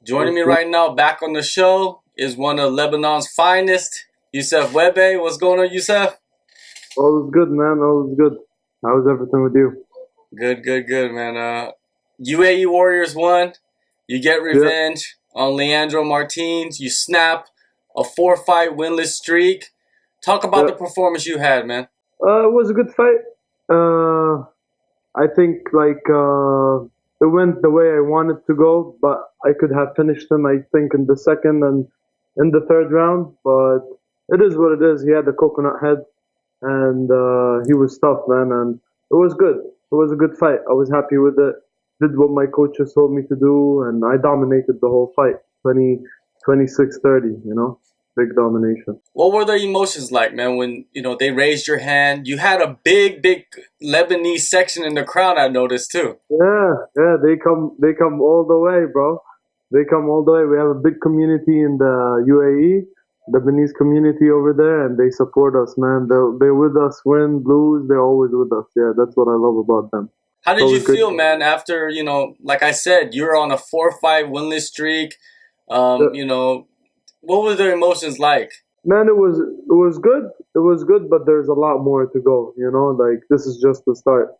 Joining me right now back on the show is one of Lebanon's finest, Youssef Wehbe. What's going on, Youssef? All is good, man. All is good. How's everything with you? Good, man. UAE Warriors won. You get Yeah, revenge on Leandro Martins. You snap a 4-fight winless streak. Talk about yeah. the performance you had, man. It was a good fight. Uh, I think it went the way I wanted to go, but I could have finished him. I think in the second and in the third round. But it is what it is. He had the coconut head, and he was tough, man. And it was good. It was a good fight. I was happy with it. Did what my coaches told me to do, and I dominated the whole fight. 26-30. Big domination. What were the emotions like, man, when, they raised your hand? You had a big Lebanese section in the crowd, I noticed, too. Yeah, they come all the way, bro. They come all the way. We have a big community in the UAE, Lebanese community over there, and they support us, man. They're with us, win, lose, they're always with us. Yeah, that's what I love about them. How It's did you always good. feel, man, after, like I said, you're on a 4-fight winless streak? Yeah. What were the emotions like? Man, it was good. It was good, but there's a lot more to go. Like this is just the start.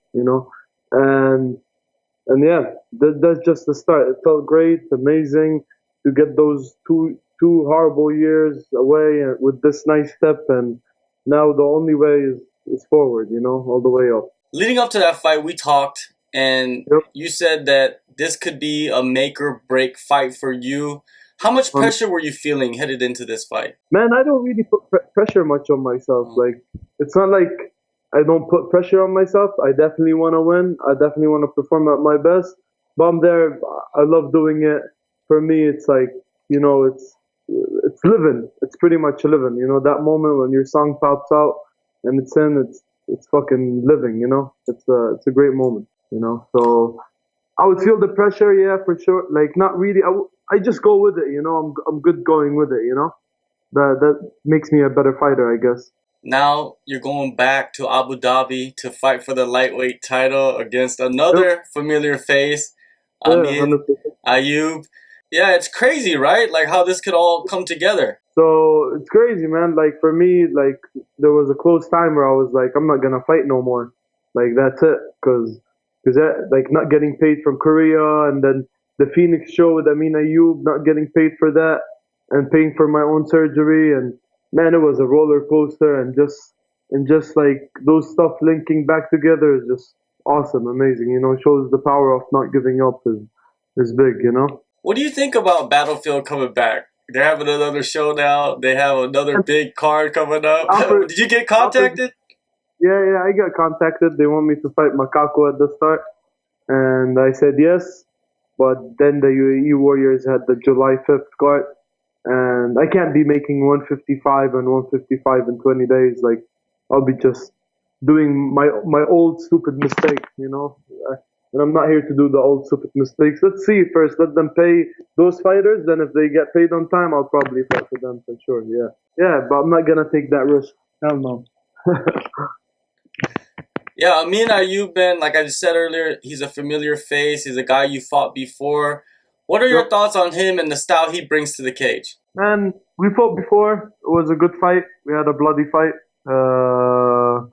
And yeah, that's just the start. It felt great, amazing to get those two horrible years away and with this nice step. And now the only way is forward. All the way up. Leading up to that fight, we talked, and Yep. you said that this could be a make or break fight for you. How much Um, pressure were you feeling headed into this fight? Man, I don't really put pressure much on myself. Like, it's not like I don't put pressure on myself. I definitely want to win. I definitely want to perform at my best. But I'm there. I love doing it. For me, it's like, it's living. It's pretty much living. That moment when your song pops out and it's in, it's fucking living. It's a great moment. So I would feel the pressure, yeah, for sure. Like, not really. I just go with it. I'm good going with it. That makes me a better fighter, I guess. Now you're going back to Abu Dhabi to fight for the lightweight title against Yep. another familiar face, Yeah, Amin 100%. Ayoub. Yeah, it's crazy, right? Like how this could all come together. So it's crazy, man. Like for me, like there was a close time where I was like, I'm not gonna fight no more. Like that's it, cause that, like not getting paid from Korea, and then the Phoenix show with Amin Ayoub, not getting paid for that, and paying for my own surgery, and man, it was a roller coaster, and just like those stuff linking back together is just awesome, amazing. Shows the power of not giving up is big. What do you think about Battlefield coming back? They're having another show now. They have another And big card coming up. offered, Did you get offered contacted? Yeah, I got contacted. They want me to fight Macaco at the start, and I said yes. But then the UAE Warriors had the July 5th card, and I can't be making 155 and 155 in 20 days. Like, I'll be just doing my old stupid mistake. And I'm not here to do the old stupid mistakes. Let's see first. Let them pay those fighters. Then if they get paid on time, I'll probably fight for them for sure. Yeah, yeah. But I'm not gonna take that risk. Hell no. Yeah, Amin Ayoub, man, like I just said earlier, he's a familiar face. He's a guy you fought before. What are Yep. your thoughts on him and the style he brings to the cage? And we fought before. It was a good fight. We had a bloody fight. Uh,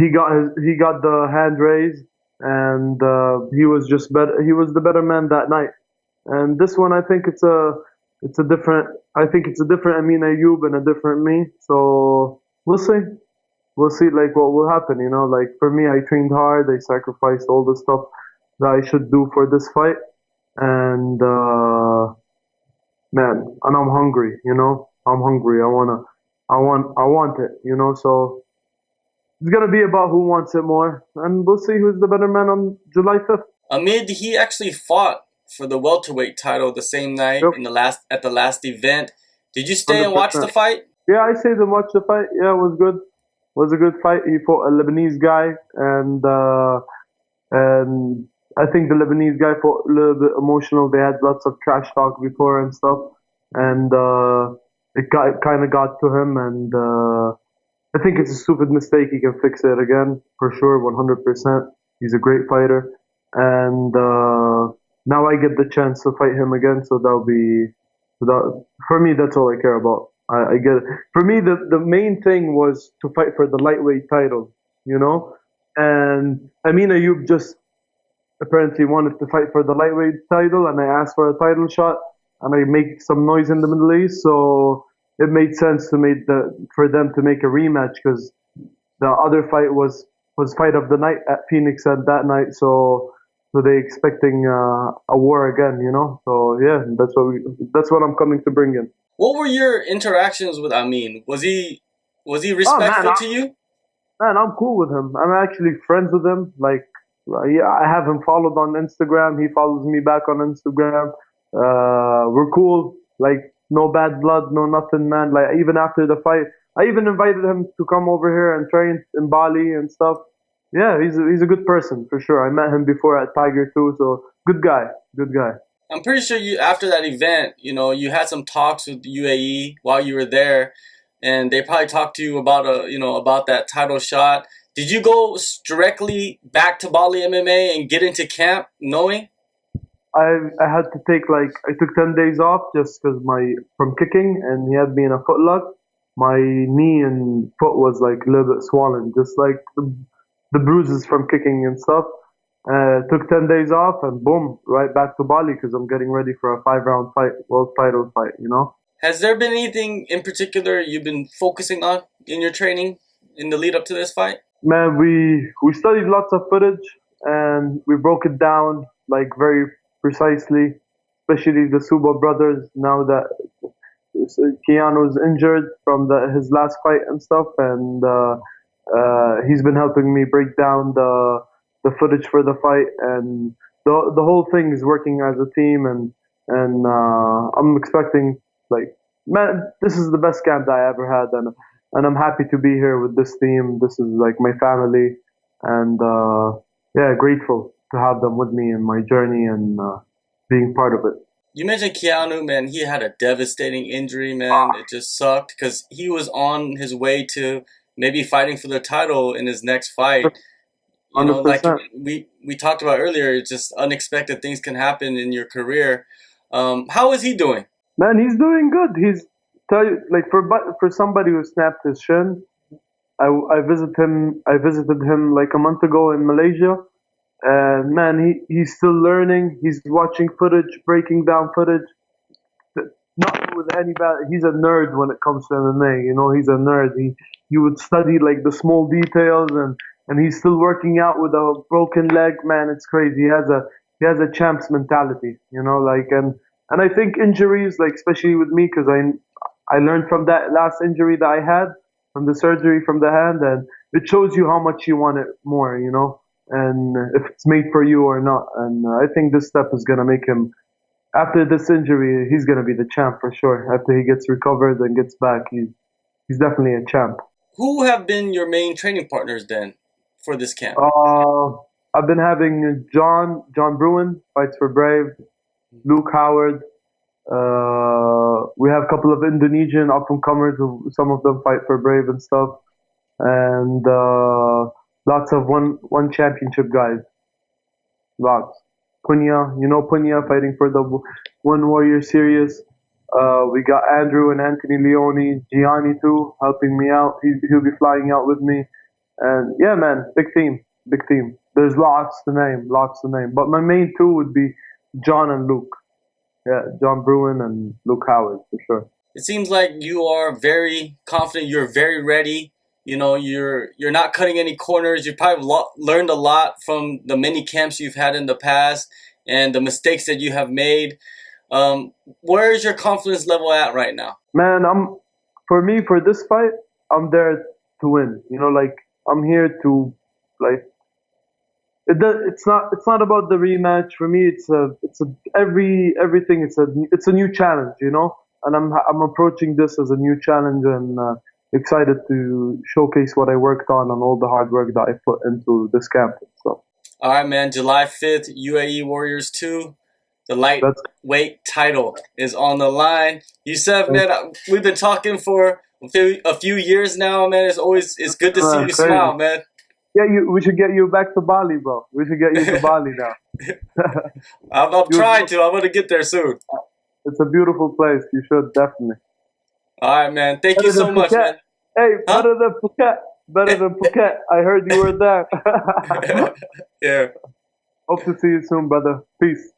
he got the hand raised, and he was just better. He was the better man that night. And this one, I think it's a different. I think it's a different Amin Ayoub and a different me. So we'll see. We'll see like what will happen. Like for me, I trained hard. I sacrificed all the stuff that I should do for this fight, and man, and I'm hungry. I'm hungry. I want it. So it's gonna be about who wants it more, and we'll see who's the better man on July 5th. Amid, he actually fought for the welterweight title the same night Yep, in the last event. Did you stay hundred and watch the percent. fight? Yeah, I say to watch the fight. Yeah, it was good. Was a good fight. He fought a Lebanese guy, and I think the Lebanese guy fought a little bit emotional. They had lots of trash talk before and stuff, and it got to him, and I think it's a stupid mistake. He can fix it again for sure, 100%. He's a great fighter, and now I get the chance to fight him again, so that'll be that. For me, that's all I care about. I get it. For me, the main thing was to fight for the lightweight title, you know. And Amin Ayoub just apparently wanted to fight for the lightweight title, and I asked for a title shot, and I make some noise in the Middle East, so it made sense to make for them to make a rematch because the other fight was fight of the night at Phoenix at that night, so they expecting a war again, you know. So yeah, that's what I'm coming to bring in. What were your interactions with Amin? Was he Oh man, respectful to you? I'm cool with him. I'm actually friends with him. Like, yeah, I have him followed on Instagram. He follows me back on Instagram. We're cool. Like, no bad blood, no nothing, man. Like, even after the fight, I even invited him to come over here and train in Bali and stuff. Yeah, he's a good person for sure. I met him before at Tiger too, so good guy, good guy. I'm pretty sure you after that event, you had some talks with the UAE while you were there, and they probably talked to you about about that title shot. Did you go directly back to Bali MMA and get into camp knowing? I had to take like I took 10 days off just because my from kicking and he had me in a footlock. My knee and foot was like a little bit swollen, just like the bruises from kicking and stuff. Took 10 days off and boom, right back to Bali because I'm getting ready for a 5 round fight, world title fight. You know. Has there been anything in particular you've been focusing on in your training in the lead up to this fight? Man, we studied lots of footage and we broke it down like very precisely, especially the Suba brothers. Now that Keanu's injured from his last fight and stuff, and he's been helping me break down the footage for the fight, and the whole thing is working as a team, and I'm expecting like man, this is the best camp that I ever had, and I'm happy to be here with this team. This is like my family, and yeah, grateful to have them with me in my journey and being part of it. You mentioned Keanu, man. He had a devastating injury, man. It just sucked because he was on his way to maybe fighting for the title in his next fight. Like 100%. we talked about earlier, it's just unexpected things can happen in your career. How is he doing? Man, he's doing good. He's tell you like for somebody who snapped his shin. I visited him. I visited him like a month ago in Malaysia, and man, he's still learning. He's watching footage, breaking down footage. Not with any bad. He's a nerd when it comes to MMA. You know, he's a nerd. He would study like the small details, and he's still working out with a broken leg. Man, it's crazy. He has a champ's mentality. You know, like and I think injuries, like especially with me, because I learned from that last injury that I had from the surgery from the hand, and it shows you how much you want it more. You know, and if it's made for you or not. And I think this step is gonna make him after this injury, he's gonna be the champ for sure. After he gets recovered and gets back, he's definitely a champ. Who have been your main training partners then for this camp? I've been having John Bruin fights for Brave, Luke Howard. We have a couple of Indonesian up and comers who some of them fight for Brave and stuff, and lots of one championship guys. Lots. Punya, you know Punya fighting for the One Warrior Series. We got Andrew and Anthony Leone, Gianni too, helping me out. He'll be flying out with me. And yeah, man, big team, big team. There's lots to name, lots to name. But my main two would be John and Luke. Yeah, John Bruin and Luke Howard for sure. It seems like you are very confident. You're very ready. You're not cutting any corners. You probably learned a lot from the many camps you've had in the past and the mistakes that you have made. Where is your confidence level at right now? Man, for this fight, I'm there to win. You know, like I'm here to like it's not about the rematch for me. Everything. It's a new challenge, you know, and I'm approaching this as a new challenge and excited to showcase what I worked on and all the hard work that I put into this camp. So. All right, man. July 5th, UAE Warriors 2. The lightweight title is on the line. Youssef, man, we've been talking for a few years now, man. It's good to see you smile, man. Yeah, we should get you back to Bali, bro. We should get you to Bali now. I'm trying to. I'm gonna get there soon. It's a beautiful place. You should definitely. All right, man. Thank you Better than so much, Phuket. man. Hey, Huh? better than Phuket. Better than Phuket. I heard you were there. Yeah. Hope to see you soon, brother. Peace.